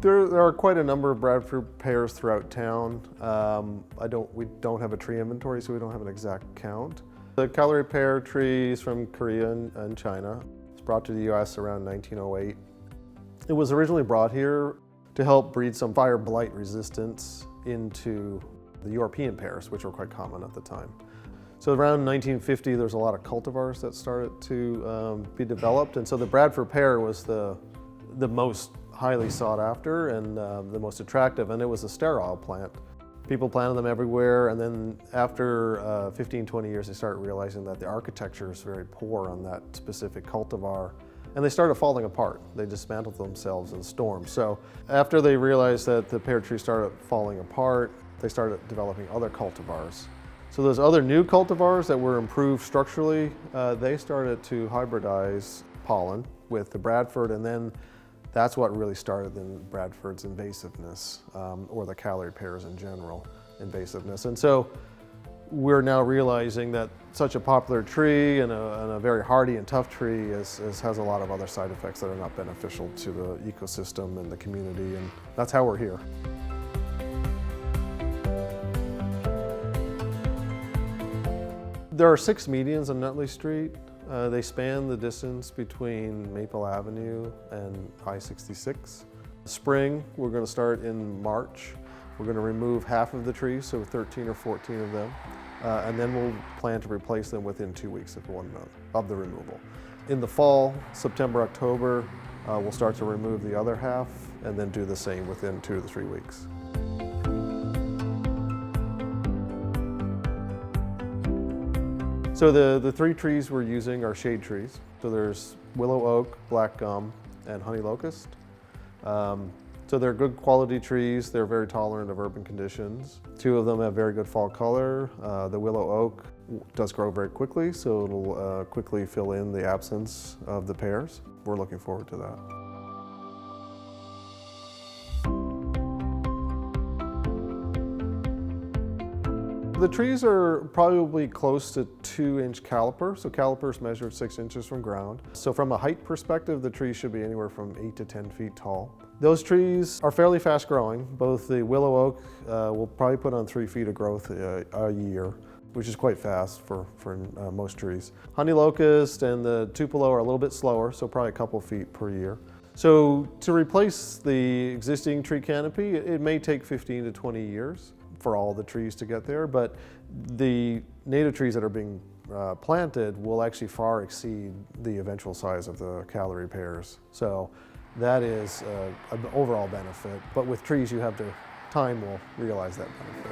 There are quite a number of Bradford pears throughout town. We don't have a tree inventory, so we don't have an exact count. The Callery pear tree is from Korea and China. It's brought to the US around 1908. It was originally brought here to help breed some fire blight resistance into the European pears, which were quite common at the time. So around 1950, there's a lot of cultivars that started to be developed, and so the Bradford pear was the most highly sought after and the most attractive, and it was a sterile plant. People planted them everywhere, and then after 15, 20 years, they started realizing that the architecture is very poor on that specific cultivar, and they started falling apart. They dismantled themselves in storms. So after they realized that the pear tree started falling apart, they started developing other cultivars. So those other new cultivars that were improved structurally, they started to hybridize pollen with the Bradford, and then that's what really started in Bradford's invasiveness, or the Callery pears in general, invasiveness. And so we're now realizing that such a popular tree and a very hardy and tough tree has a lot of other side effects that are not beneficial to the ecosystem and the community, and that's how we're here. There are 6 medians on Nutley Street. They span the distance between Maple Avenue and I-66. Spring, we're going to start in March. We're going to remove half of the trees, so 13 or 14 of them, and then we'll plan to replace them within 2 weeks of the removal. In the fall, September, October, we'll start to remove the other half and then do the same within 2 to 3 weeks. So the 3 trees we're using are shade trees. So there's willow oak, black gum, and honey locust. So they're good quality trees. They're very tolerant of urban conditions. 2 of them have very good fall color. The willow oak does grow very quickly, so it'll quickly fill in the absence of the pears. We're looking forward to that. The trees are probably close to 2-inch caliper. So calipers measure 6 inches from ground. So from a height perspective, the trees should be anywhere from 8 to 10 feet tall. Those trees are fairly fast growing. Both the willow oak will probably put on 3 feet of growth a year, which is quite fast for most trees. Honey locust and the tupelo are a little bit slower, so probably a couple feet per year. So to replace the existing tree canopy, it may take 15 to 20 years for all the trees to get there, but the native trees that are being planted will actually far exceed the eventual size of the Callery pears. So that is an overall benefit, but with trees you have to, time will realize that benefit.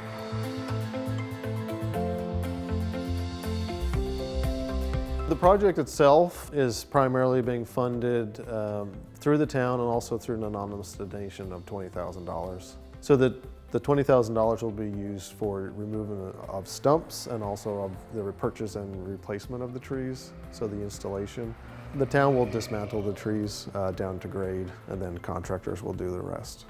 The project itself is primarily being funded through the town and also through an anonymous donation of $20,000. So that the $20,000 will be used for removal of stumps and also of the repurchase and replacement of the trees, so the installation. The town will dismantle the trees down to grade, and then contractors will do the rest.